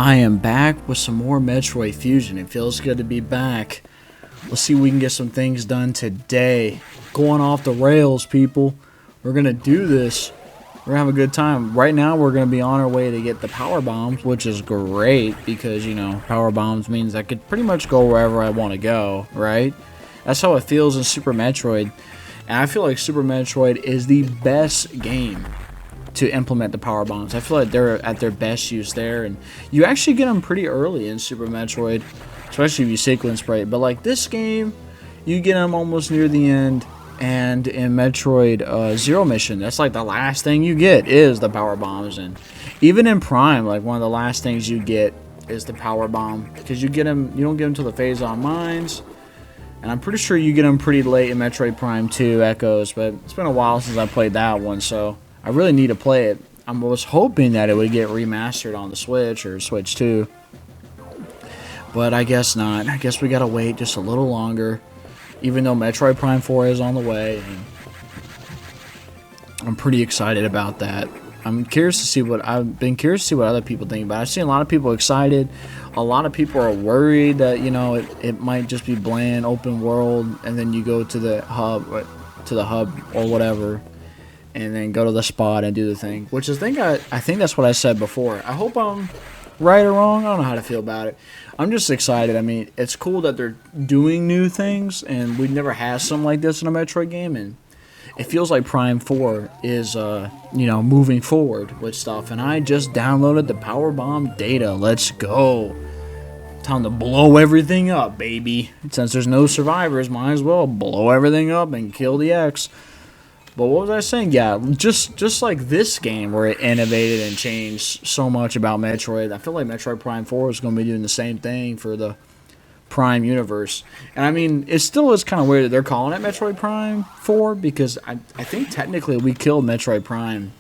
I am back with some more Metroid Fusion. It feels good to be back. Let's see if we can get some things done today. Going off the rails, people. We're going to do this. We're going to have a good time. Right now, we're going to be on our way to get the power bombs, which is great because, you know, power bombs means I could pretty much go wherever I want to go, right? That's how it feels in Super Metroid. And I feel like Super Metroid is the best game to implement the power bombs. I feel like they're at their best use there, and you actually get them pretty early in Super Metroid, especially if you sequence right. But like this game, you get them almost near the end, and in Metroid Zero Mission, that's like the last thing you get is the power bombs. And even in Prime, like one of the last things you get is the power bomb, because you don't get them till the phase on mines. And I'm pretty sure you get them pretty late in Metroid Prime 2 Echoes, but it's been a while since I played that one, so I really need to play it. I was hoping that it would get remastered on the Switch or Switch 2, but I guess not. I guess we gotta wait just a little longer, even though Metroid Prime 4 is on the way. And I'm pretty excited about that. I've been curious to see what other people think about it. I've seen a lot of people excited. A lot of people are worried that, you know, it might just be bland open world, and then you go to the hub or whatever, and then go to the spot and do the thing. Which I think that's what I said before. I hope I'm right or wrong. I don't know how to feel about it. I'm just excited. I mean, it's cool that they're doing new things, and we've never had something like this in a Metroid game, and it feels like Prime 4 is, moving forward with stuff. And I just downloaded the Power Bomb data. Let's go. Time to blow everything up, baby. Since there's no survivors, might as well blow everything up and kill the X. But what was I saying? Yeah, just like this game where it innovated and changed so much about Metroid, I feel like Metroid Prime 4 is going to be doing the same thing for the Prime universe. And I mean, it still is kind of weird that they're calling it Metroid Prime 4, because I think technically we killed Metroid Prime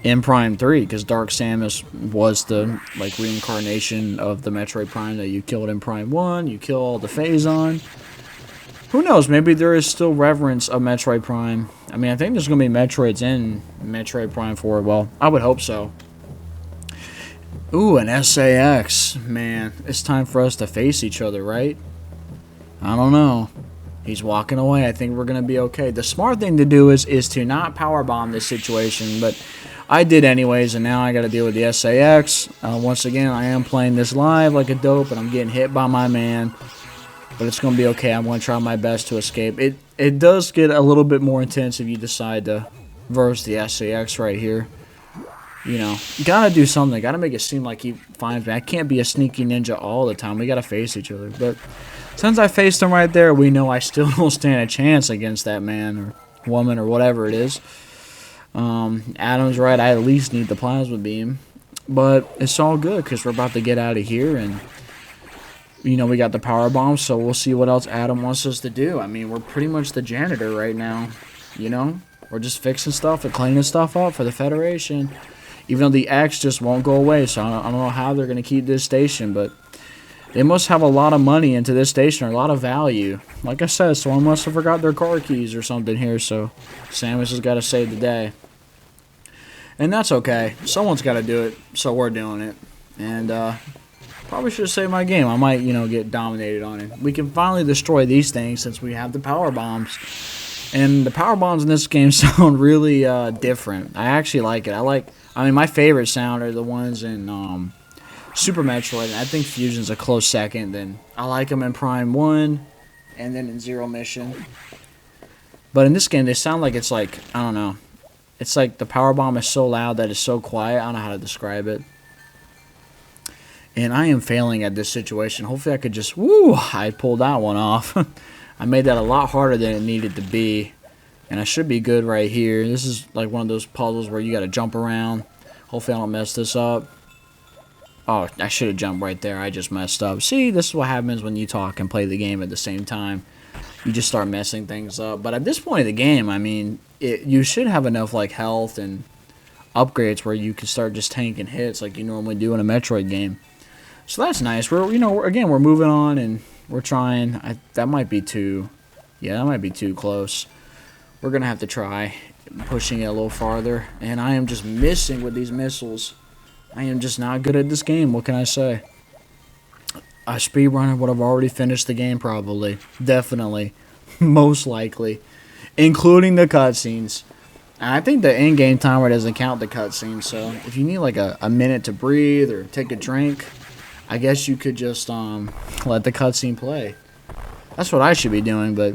in Prime 3, because Dark Samus was the reincarnation of the Metroid Prime that you killed in Prime 1. You kill all the Phazon. Who knows? Maybe there is still reverence of Metroid Prime. I mean, I think there's going to be Metroids in Metroid Prime 4. Well, I would hope so. Ooh, an SAX. Man, it's time for us to face each other, right? I don't know. He's walking away. I think we're going to be okay. The smart thing to do is to not powerbomb this situation, but I did anyways, and now I got to deal with the SAX. Once again, I am playing this live like a dope, and I'm getting hit by my man. But it's going to be okay. I'm going to try my best to escape. It does get a little bit more intense if you decide to verse the SAX right here. You know, gotta do something. Gotta make it seem like he finds me. I can't be a sneaky ninja all the time. We gotta face each other. But since I faced him right there, we know I still don't stand a chance against that man or woman or whatever it is. Adam's right. I at least need the plasma beam. But it's all good because we're about to get out of here, and you know, we got the power bomb, so we'll see what else Adam wants us to do. I mean, we're pretty much the janitor right now, you know? We're just fixing stuff and cleaning stuff up for the Federation. Even though the X just won't go away, so I don't know how they're going to keep this station, but they must have a lot of money into this station, or a lot of value. Like I said, someone must have forgot their car keys or something here, so Samus has got to save the day. And that's okay. Someone's got to do it, so we're doing it. And, probably should have saved my game. I might, get dominated on it. We can finally destroy these things since we have the power bombs. And the power bombs in this game sound really different. I actually like it. I mean, my favorite sound are the ones in Super Metroid. And I think Fusion's a close second. Then I like them in Prime 1 and then in Zero Mission. But in this game, they sound like it's like, I don't know. It's like the power bomb is so loud that it's so quiet. I don't know how to describe it. And I am failing at this situation. Hopefully I could just, I pulled that one off. I made that a lot harder than it needed to be. And I should be good right here. This is like one of those puzzles where you got to jump around. Hopefully I don't mess this up. Oh, I should have jumped right there. I just messed up. See, this is what happens when you talk and play the game at the same time. You just start messing things up. But at this point of the game, I mean, you should have enough like health and upgrades where you can start just tanking hits like you normally do in a Metroid game. So that's nice. We're moving on and we're trying. That might be too close. We're gonna have to try pushing it a little farther. And I am just missing with these missiles. I am just not good at this game. What can I say? A speedrunner would have already finished the game, probably. Definitely. Most likely. Including the cutscenes. And I think the in-game timer doesn't count the cutscenes, so if you need like a minute to breathe or take a drink, I guess you could just let the cutscene play. That's what I should be doing, but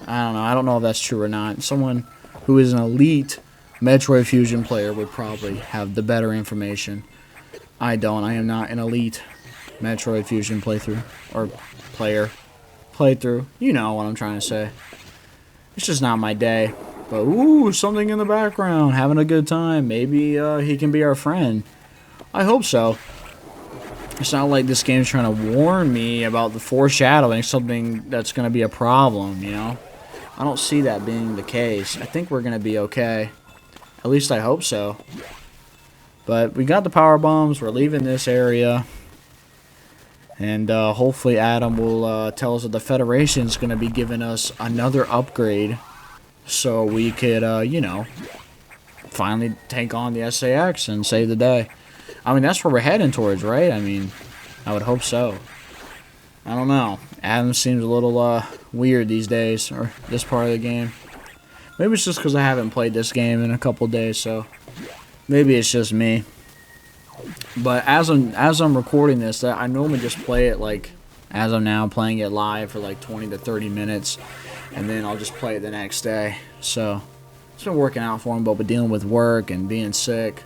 I don't know. I don't know if that's true or not. Someone who is an elite Metroid Fusion player would probably have the better information. I don't. I am not an elite Metroid Fusion playthrough. Or player. Playthrough. You know what I'm trying to say. It's just not my day. But, ooh, something in the background. Having a good time. Maybe he can be our friend. I hope so. It's not like this game's trying to warn me about the foreshadowing, something that's going to be a problem, you know? I don't see that being the case. I think we're going to be okay. At least I hope so. But we got the power bombs. We're leaving this area. And hopefully Adam will tell us that the Federation's going to be giving us another upgrade. So we could, you know, finally take on the SAX and save the day. I mean, that's where we're heading towards, right? I mean, I would hope so. I don't know. Adam seems a little weird these days, or this part of the game. Maybe it's just because I haven't played this game in a couple days, so maybe it's just me. But as I'm recording this, I normally just play it like, as I'm now playing it live for like 20 to 30 minutes, and then I'll just play it the next day. So it's been working out for him, but with dealing with work and being sick,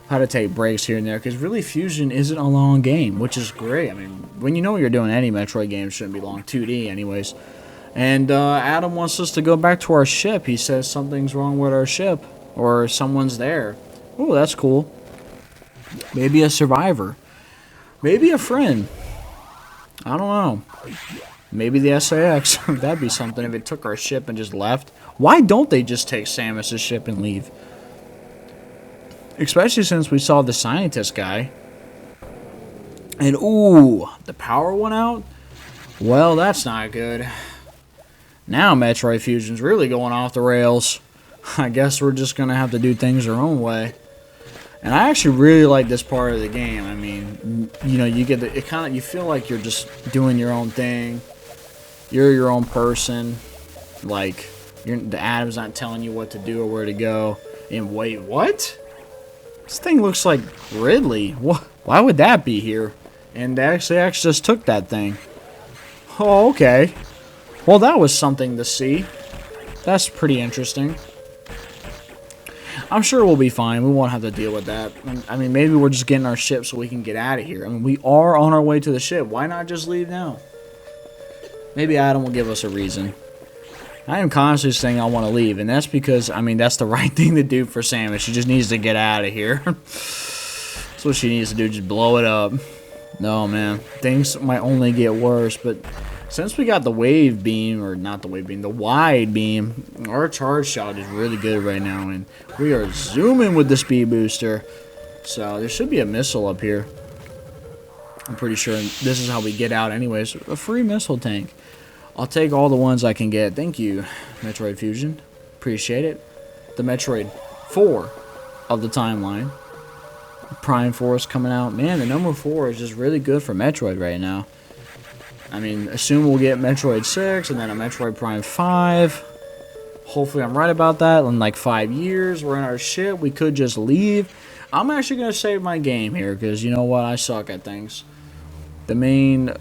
how to take breaks here and there, because really Fusion isn't a long game, which is great. I mean, when you know what you're doing, any Metroid game shouldn't be long, 2D anyways. And Adam wants us to go back to our ship. He says something's wrong with our ship, or someone's there. Oh, that's cool. Maybe a survivor. Maybe a friend. I don't know. Maybe the SAX. That'd be something if it took our ship and just left. Why don't they just take Samus's ship and leave? Especially since we saw the scientist guy. And, ooh, the power went out? Well, that's not good. Now Metroid Fusion's really going off the rails. I guess we're just going to have to do things our own way. And I actually really like this part of the game. I mean, you know, you get the, you feel like you're just doing your own thing. You're your own person. Like, the Adam's not telling you what to do or where to go. And wait, what? This thing looks like Ridley. Why would that be here? And they actually just took that thing. Oh, okay. Well, that was something to see. That's pretty interesting. I'm sure we'll be fine. We won't have to deal with that. I mean, maybe we're just getting our ship so we can get out of here. I mean, we are on our way to the ship. Why not just leave now? Maybe Adam will give us a reason. I am constantly saying I want to leave, and that's because, I mean, that's the right thing to do for Samus. She just needs to get out of here. That's what she needs to do, just blow it up. No, man. Things might only get worse, but since we got the wave beam, or not the wave beam, the wide beam, our charge shot is really good right now, and we are zooming with the speed booster. So there should be a missile up here. I'm pretty sure this is how we get out anyways. A free missile tank. I'll take all the ones I can get. Thank you, Metroid Fusion. Appreciate it. The Metroid 4 of the timeline. Prime Force coming out. Man, the number 4 is just really good for Metroid right now. I mean, assume we'll get Metroid 6 and then a Metroid Prime 5. Hopefully I'm right about that. In like 5 years, we're in our ship. We could just leave. I'm actually going to save my game here because you know what? I suck at things. The main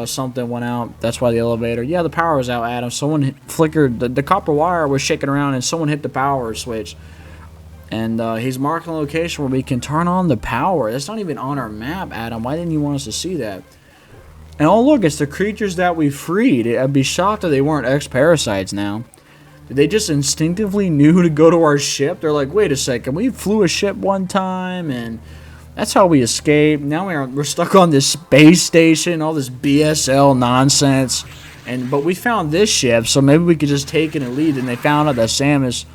something went out. That's why the elevator. Yeah, the power was out, Adam. Someone flickered. The copper wire was shaking around, and someone hit the power switch. And he's marking a location where we can turn on the power. That's not even on our map, Adam. Why didn't you want us to see that? And oh, look, it's the creatures that we freed. I'd be shocked if they weren't ex-parasites now. They just instinctively knew to go to our ship. They're like, wait a second. We flew a ship one time, and that's how we escaped. Now we're stuck on this space station, all this BSL nonsense. But we found this ship, so maybe we could just take it and leave. And they found out that Samus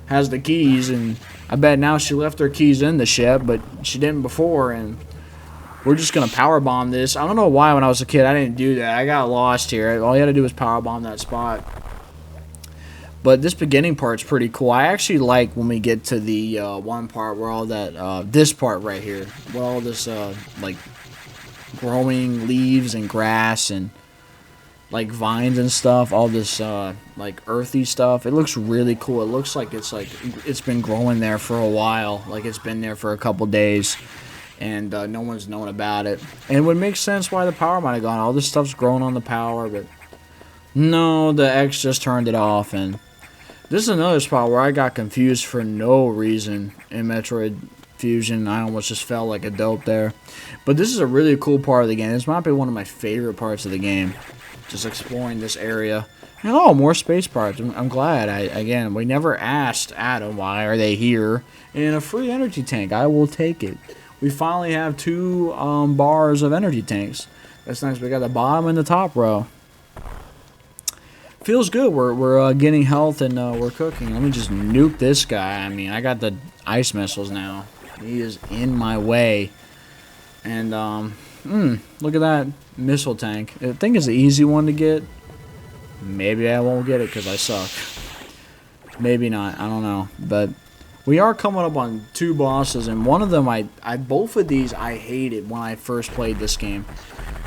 has the keys, and I bet now she left her keys in the ship, but she didn't before. And we're just gonna power bomb this. I don't know why when I was a kid I didn't do that. I got lost here. All you had to do was power bomb that spot. But this beginning part's pretty cool. I actually like when we get to the one part where all that, this part right here, where all this, like, growing leaves and grass and, like, vines and stuff, all this, like, earthy stuff. It looks really cool. It looks like, it's been growing there for a while. Like, it's been there for a couple days, and no one's known about it. And it would make sense why the power might have gone. All this stuff's growing on the power, but no, the X just turned it off, and this is another spot where I got confused for no reason in Metroid Fusion. I almost just felt like a dope there. But this is a really cool part of the game. This might be one of my favorite parts of the game. Just exploring this area. And oh, more space parts. I'm glad. Again, we never asked Adam why are they here. And a free energy tank. I will take it. We finally have 2 bars of energy tanks. That's nice. We got the bottom and the top row. Feels good. We're getting health and we're cooking. Let me just nuke this guy. I mean, I got the ice missiles now. He is in my way. And look at that missile tank. I think it's the easy one to get. Maybe I won't get it because I suck. Maybe not. I don't know. But we are coming up on 2 bosses, and one of them both of these I hated when I first played this game.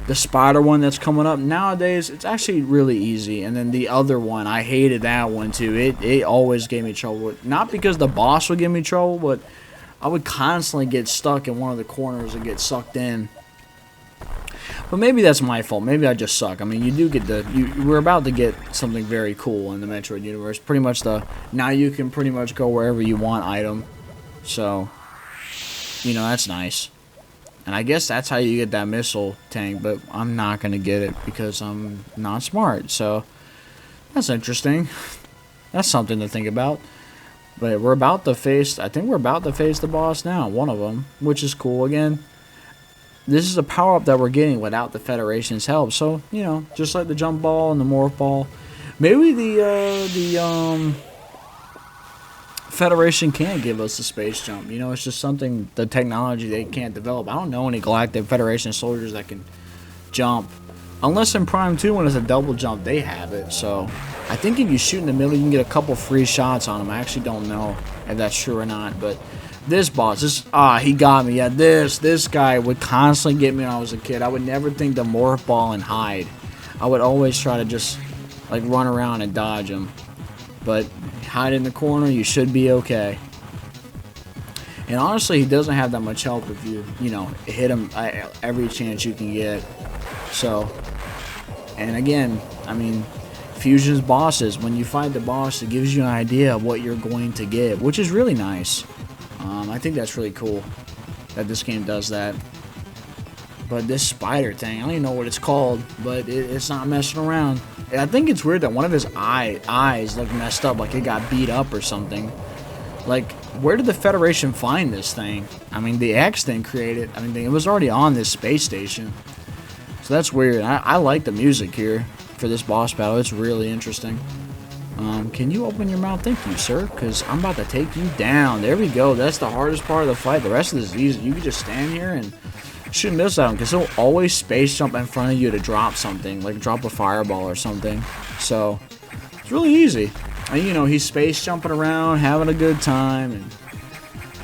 The spider one that's coming up nowadays, it's actually really easy. And then the other one, I hated that one too. It always gave me trouble. Not because the boss would give me trouble, but I would constantly get stuck in one of the corners and get sucked in. But maybe that's my fault. Maybe I just suck. I mean, you do get we're about to get something very cool in the Metroid universe. Pretty much now you can pretty much go wherever you want item. So, you know, that's nice. And I guess that's how you get that missile tank, but I'm not going to get it because I'm not smart. So, that's interesting. That's something to think about. But we're about to face, I think we're about to face the boss now, one of them, which is cool. Again, this is a power-up that we're getting without the Federation's help. So, you know, just like the jump ball and the morph ball, maybe the Federation can't give us the space jump. You know, it's just something, the technology they can't develop. I don't know any Galactic Federation soldiers that can jump. Unless in Prime 2 when it's a double jump, they have it. So, I think if you shoot in the middle, you can get a couple free shots on them. I actually don't know if that's true or not. But this boss, he got me. Yeah, this guy would constantly get me when I was a kid. I would never think to morph ball and hide. I would always try to just, like, run around and dodge him. But hide in the corner, you should be okay. And honestly, he doesn't have that much help if you know, hit him every chance you can get. So, and again, I mean, Fusion's bosses, when you fight the boss, it gives you an idea of what you're going to get, which is really nice. I think that's really cool that this game does that. But this spider thing, I don't even know what it's called, but it's not messing around. And I think it's weird that one of his eyes look messed up, like it got beat up or something. Like, where did the Federation find this thing? I mean, the X didn't create it. I mean, it was already on this space station. So that's weird. I like the music here for this boss battle. It's really interesting. Can you open your mouth? Thank you, sir, because I'm about to take you down. There we go. That's the hardest part of the fight. The rest of this is easy. You can just stand here and shoot missiles at him, because he'll always space jump in front of you to drop something, like drop a fireball or something. So, it's really easy. And, you know, he's space jumping around, having a good time, and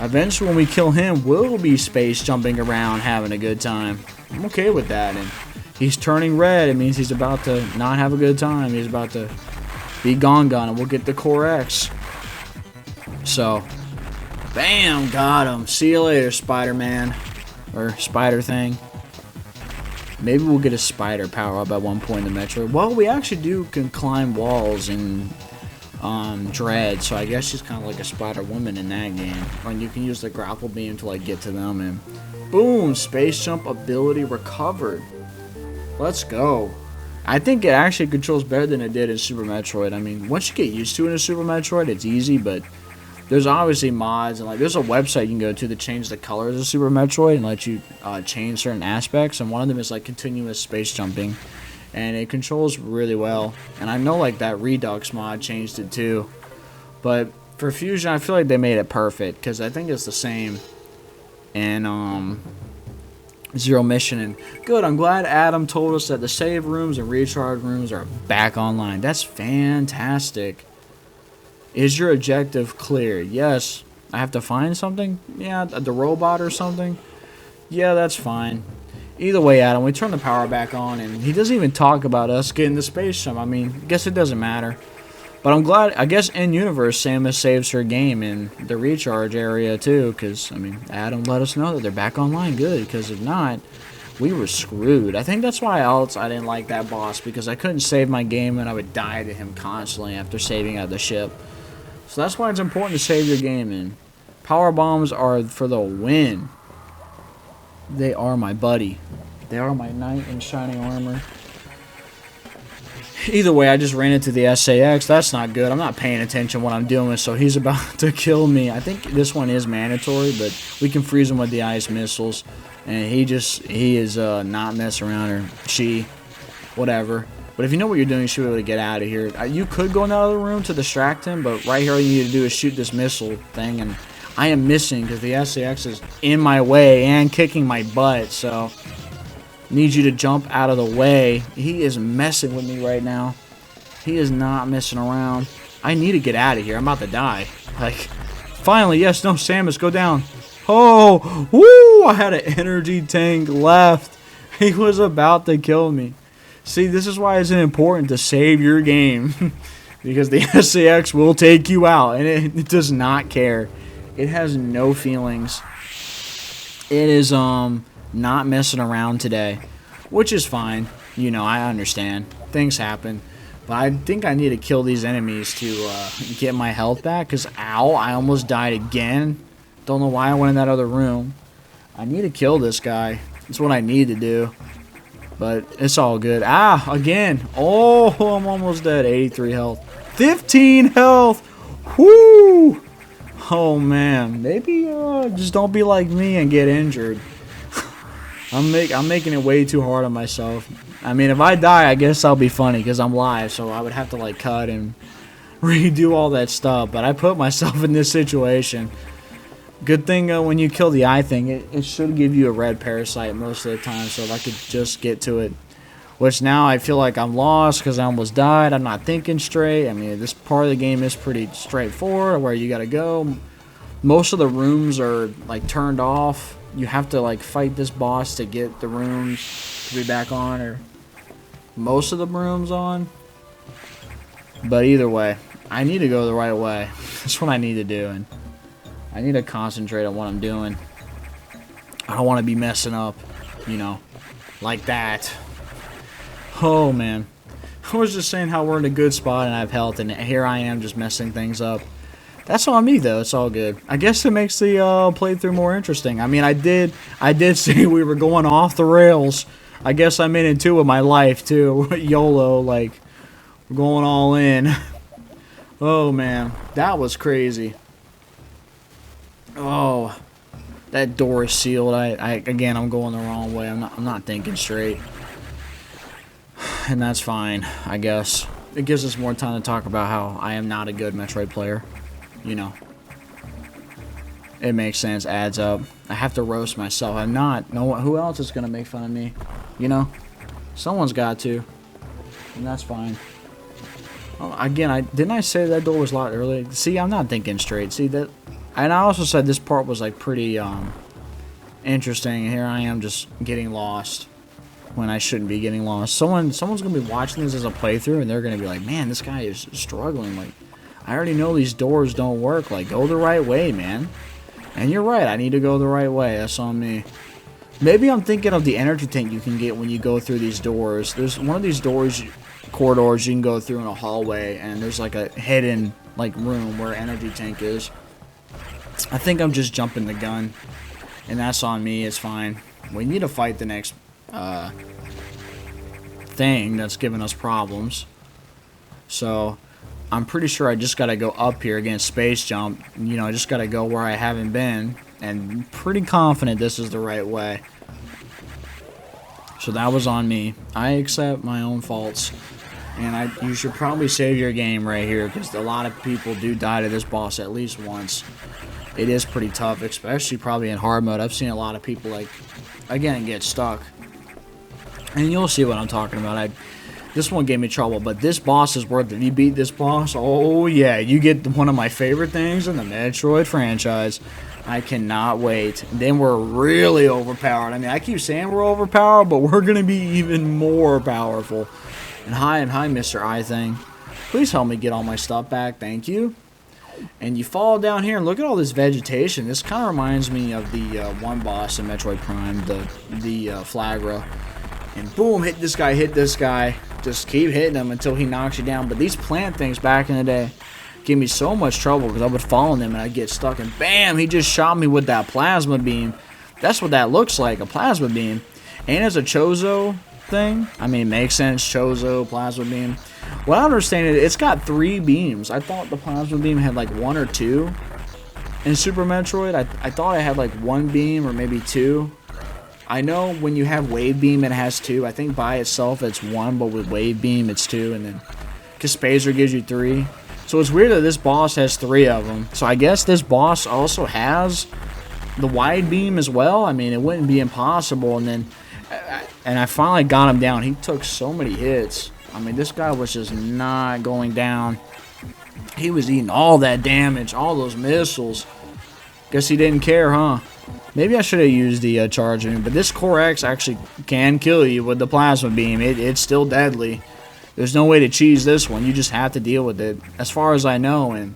eventually when we kill him, we'll be space jumping around, having a good time. I'm okay with that. And he's turning red. It means he's about to not have a good time. He's about to be gone, and we'll get the Core X. So, bam, got him. See you later, Spider-Man. Or Spider thing. Maybe we'll get a spider power-up at one point in the Metroid. Well, we actually can climb walls in Dread, so I guess she's kind of like a Spider-Woman in that game. And you can use the grapple beam to, like, get to them, and boom, space jump ability recovered. Let's go. I think it actually controls better than it did in Super Metroid. I mean, once you get used to it in Super Metroid, it's easy, but there's obviously mods, and like there's a website you can go to change the colors of Super Metroid and let you change certain aspects, and one of them is like continuous space jumping, and it controls really well. And I know like that Redux mod changed it too, but for Fusion I feel like they made it perfect, because I think it's the same in Zero Mission. And good, I'm glad Adam told us that the save rooms and recharge rooms are back online. That's fantastic. Is your objective clear? Yes. I have to find something? Yeah, the robot or something? Yeah, that's fine. Either way, Adam, we turn the power back on, and he doesn't even talk about us getting the space shuttle. I mean, I guess it doesn't matter. But I'm glad, I guess in universe, Samus saves her game in the recharge area too, because, I mean, Adam let us know that they're back online. Good, because if not, we were screwed. I think that's why else I didn't like that boss, because I couldn't save my game and I would die to him constantly after saving out the ship. So that's why it's important to save your game, and power bombs are for the win. They are my buddy. They are my knight in shining armor. Either way, I just ran into the SAX. That's not good. I'm not paying attention to what I'm doing, so he's about to kill me. I think this one is mandatory, but we can freeze him with the ice missiles. And he is not messing around, or she, whatever. But if you know what you're doing, you should be able to get out of here. You could go in that other room to distract him, but right here all you need to do is shoot this missile thing. And I am missing because the SAX is in my way and kicking my butt, so... Need you to jump out of the way. He is messing with me right now. He is not messing around. I need to get out of here. I'm about to die. Like, finally, yes, no, Samus, go down. Oh, woo! I had an energy tank left. He was about to kill me. See, this is why it's important to save your game. Because the SAX will take you out, and it does not care. It has no feelings. It is, not messing around today, which is fine. You know, I understand. Things happen. But I think I need to kill these enemies to get my health back, because, ow, I almost died again. Don't know why I went in that other room. I need to kill this guy. That's what I need to do. But it's all good. Ah, again. Oh, I'm almost dead. 83 health. 15 health. Whoo! Oh, man. Maybe just don't be like me and get injured. I'm making it way too hard on myself. I mean, if I die, I guess I'll be funny because I'm live, so I would have to like cut and redo all that stuff. But I put myself in this situation. Good thing when you kill the eye thing, it should give you a red parasite most of the time. So if I could just get to it, which now I feel like I'm lost because I almost died. I'm not thinking straight. I mean, this part of the game is pretty straightforward where you gotta go. Most of the rooms are like turned off. You have to like fight this boss to get the rooms to be back on, or most of the rooms on. But either way, I need to go the right way. That's what I need to do, and I need to concentrate on what I'm doing. I don't want to be messing up, you know, like that. Oh man, I was just saying how we're in a good spot and I have health, and here I am just messing things up. That's on me though. It's all good. I guess it makes the playthrough more interesting. I mean, I did say we were going off the rails. I guess I'm in it too with my life too. YOLO, like we're going all in. Oh man, that was crazy. Oh, that door is sealed. Again, I'm going the wrong way. I'm not thinking straight, and that's fine. I guess it gives us more time to talk about how I am not a good Metroid player. You know, it makes sense, adds up. I have to roast myself. I'm not. No one, who else is gonna make fun of me? You know, someone's got to, and that's fine. Oh, again, didn't I say that door was locked earlier? See, I'm not thinking straight. See that, and I also said this part was like pretty interesting. And here I am just getting lost when I shouldn't be getting lost. Someone's gonna be watching this as a playthrough, and they're gonna be like, "Man, this guy is struggling." Like, I already know these doors don't work. Like, go the right way, man. And you're right. I need to go the right way. That's on me. Maybe I'm thinking of the energy tank you can get when you go through these doors. There's one of these corridors you can go through in a hallway, and there's like a hidden like room where energy tank is. I think I'm just jumping the gun, and that's on me. It's fine. We need to fight the next thing that's giving us problems. So I'm pretty sure I just gotta go up here against space jump. You know, I just gotta go where I haven't been, and I'm pretty confident this is the right way. So that was on me. I accept my own faults, and you should probably save your game right here, because a lot of people do die to this boss at least once. It is pretty tough, especially probably in hard mode. I've seen a lot of people, like, again, get stuck, and you'll see what I'm talking about. This one gave me trouble, but this boss is worth it. You beat this boss, oh yeah, you get one of my favorite things in the Metroid franchise. I cannot wait. Then we're really overpowered. I mean, I keep saying we're overpowered, but we're going to be even more powerful. And hi, Mr. I Thing. Please help me get all my stuff back. Thank you. And you fall down here and look at all this vegetation. This kind of reminds me of the one boss in Metroid Prime, the Flagra. And boom, hit this guy. Just keep hitting him until he knocks you down. But these plant things back in the day gave me so much trouble because I would fall in them and I'd get stuck. And bam, he just shot me with that plasma beam. That's what that looks like, a plasma beam. And it's a Chozo thing. I mean, makes sense. Chozo, plasma beam. What I understand is it's got 3 beams. I thought the plasma beam had like 1 or 2 in Super Metroid. I thought I had like 1 beam or maybe 2. I know when you have wave beam it has 2. I think by itself it's 1, but with wave beam it's 2, and then Spazer gives you 3. So it's weird that this boss has 3 of them. So I guess this boss also has the wide beam as well. I mean, it wouldn't be impossible. And I finally got him down. He took so many hits. I mean, this guy was just not going down. He was eating all that damage, all those missiles. Guess he didn't care, huh? Maybe I should have used the charge beam, but this Core X actually can kill you with the plasma beam. It's still deadly. There's no way to cheese this one. You just have to deal with it, as far as I know. And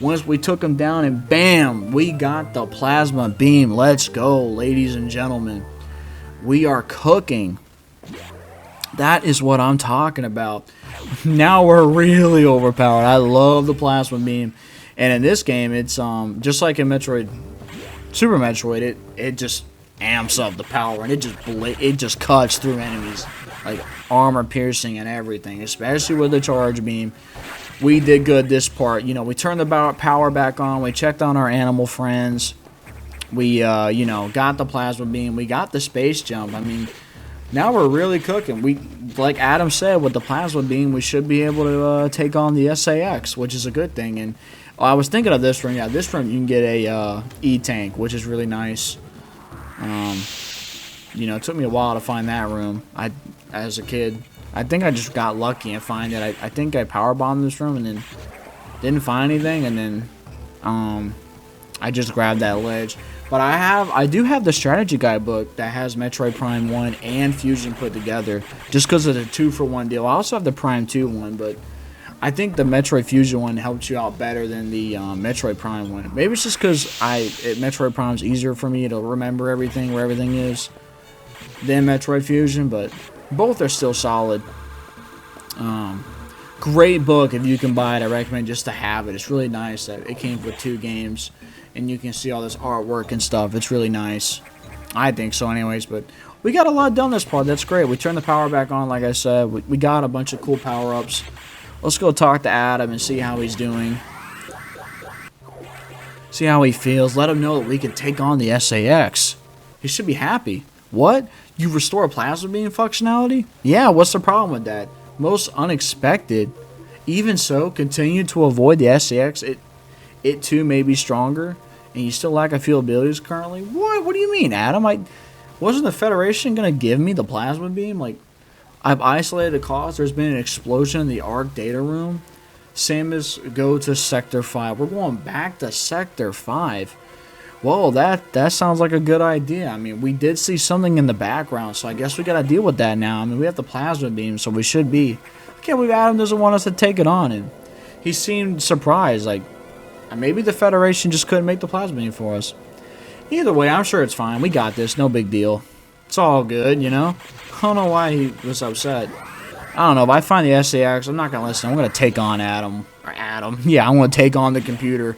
once we took him down, and bam, we got the plasma beam. Let's go, ladies and gentlemen. We are cooking. That is what I'm talking about. Now we're really overpowered. I love the plasma beam. And in this game, it's just like in Metroid, Super Metroid, it just amps up the power, and it just cuts through enemies, like armor piercing and everything, especially with the charge beam. We did good this part. You know, we turned the power back on. We checked on our animal friends. We, you know, got the plasma beam. We got the space jump. I mean, now we're really cooking. We, like Adam said, with the plasma beam, we should be able to take on the SAX, which is a good thing. And I was thinking of this room. Yeah, this room you can get a E-tank, which is really nice. You know, it took me a while to find that room. As a kid, I think I just got lucky and find it. I think I power bombed this room and then didn't find anything, and then I just grabbed that ledge. But I do have the strategy guide book that has Metroid Prime 1 and Fusion put together, just because of the 2-for-1 deal. I also have the Prime 2 one, but I think the Metroid Fusion one helps you out better than the Metroid Prime one. Maybe it's just because Metroid Prime is easier for me to remember everything, where everything is, than Metroid Fusion, but both are still solid. Great book if you can buy it. I recommend just to have it. It's really nice that it came with 2 games, and you can see all this artwork and stuff. It's really nice. I think so anyways, but we got a lot done this part. That's great. We turned the power back on, like I said. We got a bunch of cool power-ups. Let's go talk to Adam and see how he's doing. See how he feels. Let him know that we can take on the SAX. He should be happy. What? You restore plasma beam functionality? Yeah, what's the problem with that? Most unexpected. Even so, continue to avoid the SAX. It too may be stronger, and you still lack a few abilities currently. What? What do you mean, Adam? Wasn't the Federation gonna give me the plasma beam? Like, I've isolated the cause. There's been an explosion in the ARC data room. Same as go to Sector 5. We're going back to Sector 5. Whoa, that sounds like a good idea. I mean, we did see something in the background, so I guess we gotta deal with that now. I mean, we have the plasma beam, so we should be. I can't believe Adam doesn't want us to take it on, and he seemed surprised. Like, maybe the Federation just couldn't make the plasma beam for us. Either way, I'm sure it's fine. We got this. No big deal. It's all good, you know? I don't know why he was upset. I don't know. If I find the SAX, I'm not going to listen. I'm going to take on Adam. Or Adam. Yeah, I'm going to take on the computer.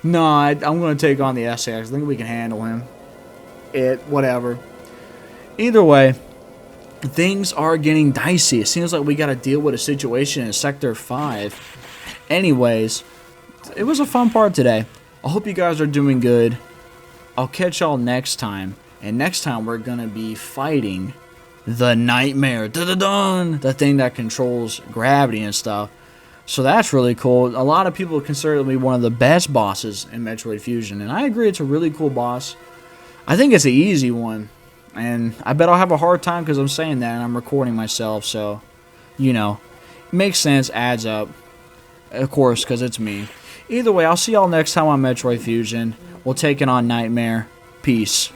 No, I'm going to take on the SAX. I think we can handle him. Whatever. Either way, things are getting dicey. It seems like we got to deal with a situation in Sector 5. Anyways, it was a fun part today. I hope you guys are doing good. I'll catch y'all next time. And next time we're going to be fighting the Nightmare. Dun-dun-dun! The thing that controls gravity and stuff. So that's really cool. A lot of people consider it to be one of the best bosses in Metroid Fusion. And I agree, it's a really cool boss. I think it's an easy one. And I bet I'll have a hard time because I'm saying that and I'm recording myself. So you know, makes sense, adds up. Of course, because it's me. Either way, I'll see y'all next time on Metroid Fusion. We'll take it on Nightmare. Peace.